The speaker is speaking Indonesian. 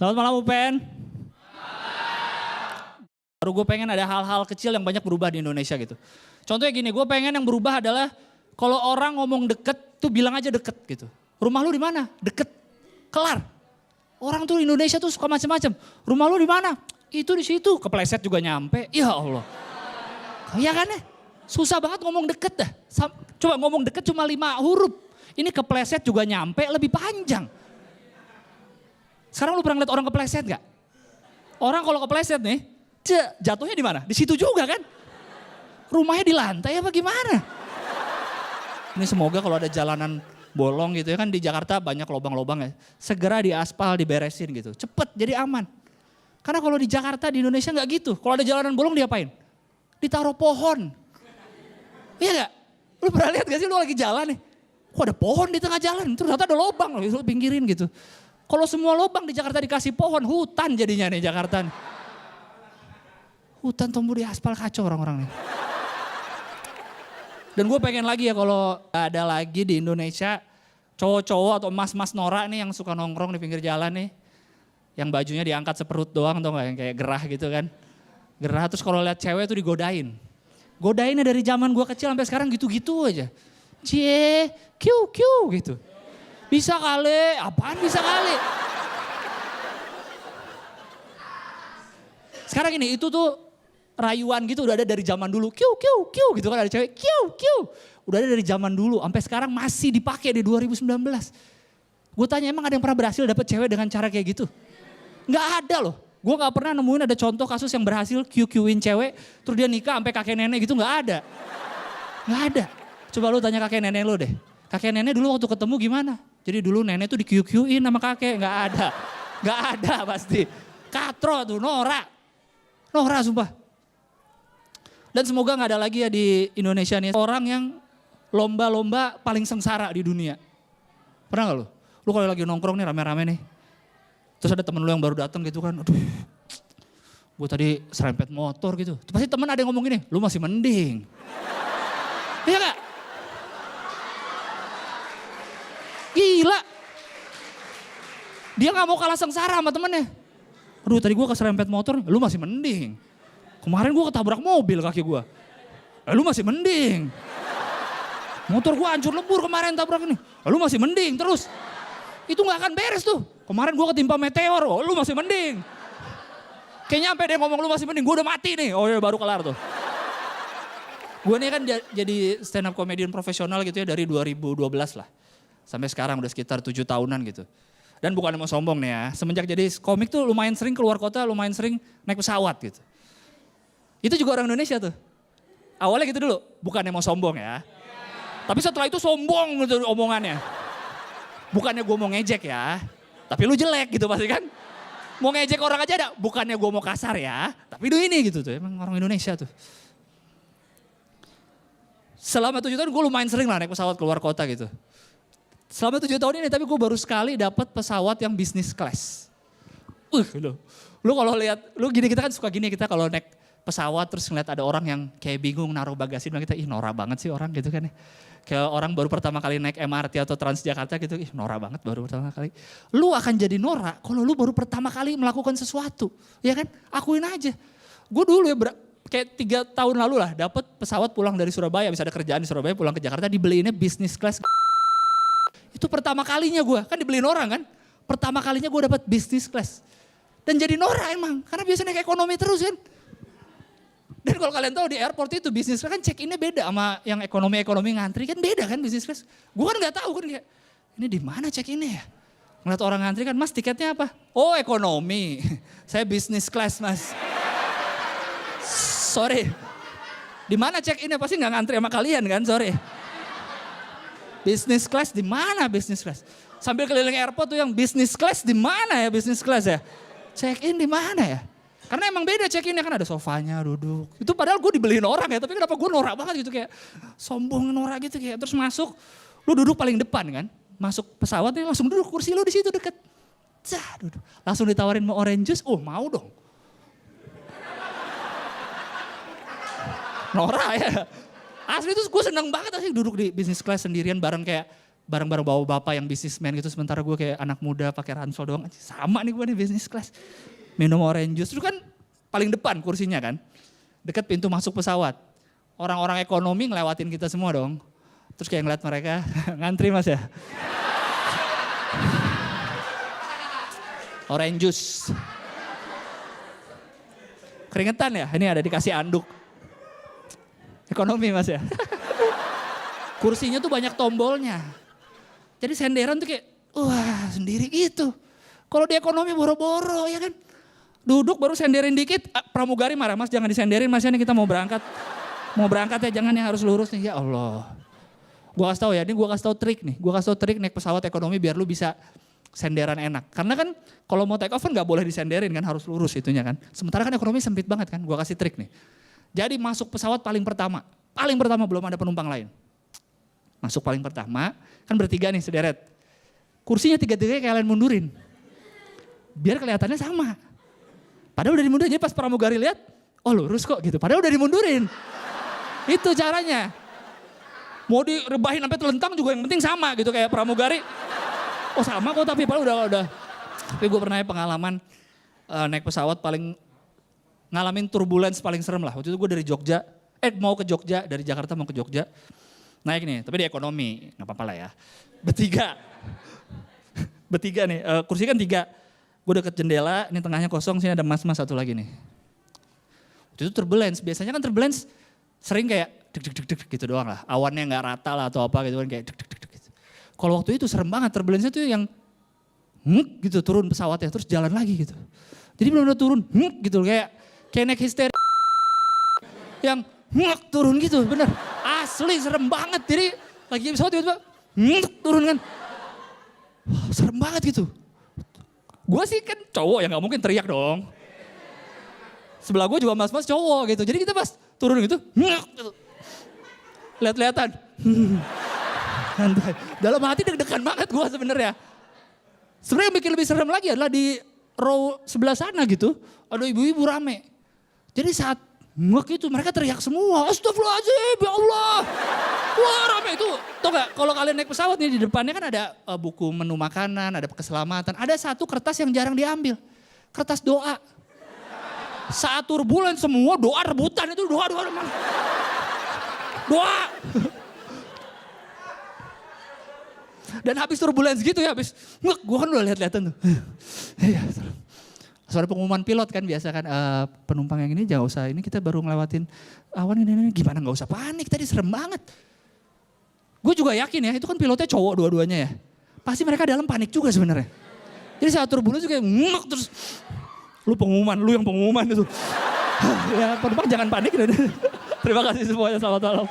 Selamat malam Upen. Baru gue pengen ada hal-hal kecil yang banyak berubah di Indonesia gitu. Contohnya gini, gue pengen yang berubah adalah kalau orang ngomong deket tuh bilang aja deket gitu. Rumah lu di mana? Deket. Kelar. Orang tuh Indonesia tuh suka macam-macam. Rumah lu di mana? Itu di situ. Kepleset juga nyampe. Ya Allah. Iya kan ya? Susah banget ngomong deket dah. Coba ngomong deket cuma 5 huruf. Ini kepleset juga nyampe lebih panjang. Sekarang lu pernah lihat orang kepleset gak? Orang kalau kepleset nih, jatuhnya di mana? Di situ juga kan? Rumahnya di lantai apa gimana? Ini semoga kalau ada jalanan bolong gitu ya kan di Jakarta banyak lubang-lubang ya. Segera diaspal, diberesin gitu. Cepet jadi aman. Karena kalau di Jakarta, di Indonesia nggak gitu. Kalau ada jalanan bolong diapain? Ditaruh pohon. Iya gak? Lu pernah lihat gak sih lu lagi jalan nih? Kok ada pohon di tengah jalan? Ternyata ada lubang loh, lu pinggirin gitu. Kalau semua lubang di Jakarta dikasih pohon, hutan jadinya nih Jakarta. Hutan tumbuh di aspal, kacau orang-orang nih. Dan gue pengen lagi ya kalau ada lagi di Indonesia cowok-cowok atau mas-mas norak nih yang suka nongkrong di pinggir jalan nih. Yang bajunya diangkat seperut doang atau enggak yang kayak gerah gitu kan. Gerah terus kalau lihat cewek tuh digodain. Godainnya dari zaman gue kecil sampai sekarang gitu-gitu aja. Cie, kiu gitu. Bisa kali, apaan bisa kali? Sekarang ini itu tuh rayuan gitu udah ada dari zaman dulu. Kiu gitu kan ada cewek kiu. Udah ada dari zaman dulu sampai sekarang masih dipakai di 2019. Gue tanya emang ada yang pernah berhasil dapet cewek dengan cara kayak gitu? Nggak ada loh. Gue nggak pernah nemuin ada contoh kasus yang berhasil kiu-kiuin cewek terus dia nikah sampai kakek nenek gitu nggak ada. Nggak ada. Coba lu tanya kakek nenek lu deh. Kakek nenek dulu waktu ketemu gimana? Jadi dulu nenek tuh di-kiu-kiuin sama kakek. Nggak ada. Nggak ada pasti. Katro tuh, norak sumpah. Dan semoga nggak ada lagi ya di Indonesia nih orang yang lomba-lomba paling sengsara di dunia. Pernah nggak lu? Lu kalau lagi nongkrong nih rame-rame nih. Terus ada temen lu yang baru datang gitu kan. Aduh, gue tadi serempet motor gitu. Terus pasti temen ada yang ngomong gini, lu masih mending. Iya gak? Gila. Dia gak mau kalah sengsara sama temennya. Aduh tadi gue keserempet motor, lu masih mending. Kemarin gue ketabrak mobil kaki gue. Lu masih mending. Motor gue hancur lebur kemarin tabrak ini. Lu masih mending terus. Itu gak akan beres tuh. Kemarin gue ketimpa meteor, lu masih mending. Kayaknya sampai dia ngomong lu masih mending, gue udah mati nih. Oh ya baru kelar tuh. Gue nih kan jadi stand up comedian profesional gitu ya dari 2012 lah. Sampai sekarang udah sekitar 7 tahunan gitu. Dan bukan mau sombong nih ya, semenjak jadi komik tuh lumayan sering keluar kota, lumayan sering naik pesawat gitu. Itu juga orang Indonesia tuh. Awalnya gitu dulu, bukannya mau sombong ya. Tapi setelah itu sombong gitu omongannya. Bukannya gue mau ngejek ya, tapi lu jelek gitu pasti kan. Mau ngejek orang aja ada, bukannya gue mau kasar ya, tapi lu ini gitu tuh, emang orang Indonesia tuh. Selama 7 tahun gue lumayan sering lah naik pesawat keluar kota gitu. Selama 7 tahun ini tapi gue baru sekali dapat pesawat yang business class. Lu kalau lihat, lu gini kita kan suka gini kita kalau naik pesawat terus ngeliat ada orang yang kayak bingung naruh bagasi, kita ih norak banget sih orang gitu kan ya. Kayak orang baru pertama kali naik MRT atau Transjakarta gitu, ih norak banget baru pertama kali. Lu akan jadi norak kalau lu baru pertama kali melakukan sesuatu, ya kan? Akuin aja. Gue dulu ya kayak 3 tahun lalu lah dapat pesawat pulang dari Surabaya, bisa ada kerjaan di Surabaya pulang ke Jakarta dibeliinnya business class. Itu pertama kalinya gue, kan dibeliin orang kan. Pertama kalinya gue dapat business class. Dan jadi norak emang, karena biasanya naik ekonomi terus kan. Dan kalau kalian tahu di airport itu bisnis class kan check-innya beda sama yang ekonomi ngantri kan beda kan bisnis class. Gue kan nggak tahu kan kayak ini di mana check-innya ya. Ngeliat orang ngantri kan mas tiketnya apa? Oh ekonomi, saya bisnis class mas. Sorry, di mana check-innya pasti nggak ngantri sama kalian kan sorry. Bisnis class di mana bisnis class? Sambil keliling airport tuh yang bisnis class di mana ya bisnis class ya? Check-in di mana ya? Karena emang beda check-innya kan ada sofanya duduk. Itu padahal gue dibeliin orang ya, tapi kenapa gue norak banget gitu kayak sombong norak gitu kayak. Terus masuk, lu duduk paling depan kan. Masuk pesawat nih langsung duduk kursi lu di situ deket. Duduk. Langsung ditawarin mau orange juice, oh mau dong. Norak ya. Asli tuh gue seneng banget asli duduk di business class sendirian bareng kayak bareng-bareng bawa bapak yang bisnismen gitu. Sementara gue kayak anak muda pakai ransel doang. Sama nih gue nih business class. Minum orange juice. Itu kan paling depan kursinya kan. Dekat pintu masuk pesawat. Orang-orang ekonomi ngelewatin kita semua dong. Terus kayak ngeliat mereka, ngantri mas ya. Orange juice. Keringetan ya, ini ada dikasih anduk. Ekonomi mas ya. Kursinya tuh banyak tombolnya. Jadi senderan tuh kayak, wah sendiri gitu. Kalau di ekonomi boro-boro ya kan. Duduk baru senderin dikit, pramugari marah, mas jangan disenderin mas ya, ini kita mau berangkat. Mau berangkat ya jangan yang harus lurus nih, ya Allah. Gue kasih tau ya, ini gue kasih tau trik nih. Gue kasih tau trik naik pesawat ekonomi biar lu bisa senderan enak. Karena kan kalau mau take off kan gak boleh disenderin kan, harus lurus itunya kan. Sementara kan ekonomi sempit banget kan, gue kasih trik nih. Jadi masuk pesawat paling pertama belum ada penumpang lain. Masuk paling pertama, kan bertiga nih sederet. Kursinya tiga-tiganya kayak kalian mundurin. Biar kelihatannya sama. Padahal udah dimundurin, jadi pas pramugari lihat, oh lurus kok gitu. Padahal udah dimundurin. Itu caranya. Mau direbahin sampai telentang juga yang penting sama gitu kayak pramugari. Oh sama kok tapi padahal udah. Tapi gue pernah pengalaman naik pesawat paling ngalamin turbulence paling serem lah. Waktu itu gue dari Jogja, mau ke Jogja, dari Jakarta mau ke Jogja. Naik nih, tapi di ekonomi, gak apa-apa lah ya. Bertiga nih, kursi kan 3. Gue deket jendela, ini tengahnya kosong, sini ada mas-mas satu lagi nih. Waktu itu turbulence, biasanya kan turbulence sering kayak deg gitu doang lah. Awannya gak rata lah atau apa gitu kan kayak deg gitu. Kalau waktu itu serem banget, turbulence itu yang gitu turun pesawatnya terus jalan lagi gitu. Jadi benar-benar turun gitu kayak naik histeri yang turun gitu bener. Asli serem banget, jadi lagi pesawat tiba-tiba turun kan. Wah, serem banget gitu. Gue sih kan cowok ya gak mungkin teriak dong. Sebelah gue juga mas-mas cowok gitu. Jadi kita pas turun gitu. Lihat-lihatan. Dalam hati deg-degan banget gue sebenarnya. Sebenarnya yang bikin lebih serem lagi adalah di row sebelah sana gitu. Ada ibu-ibu rame. Jadi saat itu mereka teriak semua. Astagfirullahaladzim ya Allah. Wah rame itu. Tau gak kalau kalian naik pesawat nih di depannya kan ada buku menu makanan, ada keselamatan. Ada satu kertas yang jarang diambil. Kertas doa. Saat turbulen semua doa rebutan itu doa. Doa. Dan habis turbulens gitu ya, habis gue kan udah lihat-lihatan tuh. Suara pengumuman pilot kan biasa kan, penumpang yang ini jangan usah, ini kita baru ngelewatin awan ini, gimana gak usah panik, tadi serem banget. Gue juga yakin ya, itu kan pilotnya cowok dua-duanya ya. Pasti mereka dalam panik juga sebenarnya. Jadi saat turbulens kayak terus, lu yang pengumuman itu. Ya penumpang jangan panik. Terima kasih semuanya, selamat malam.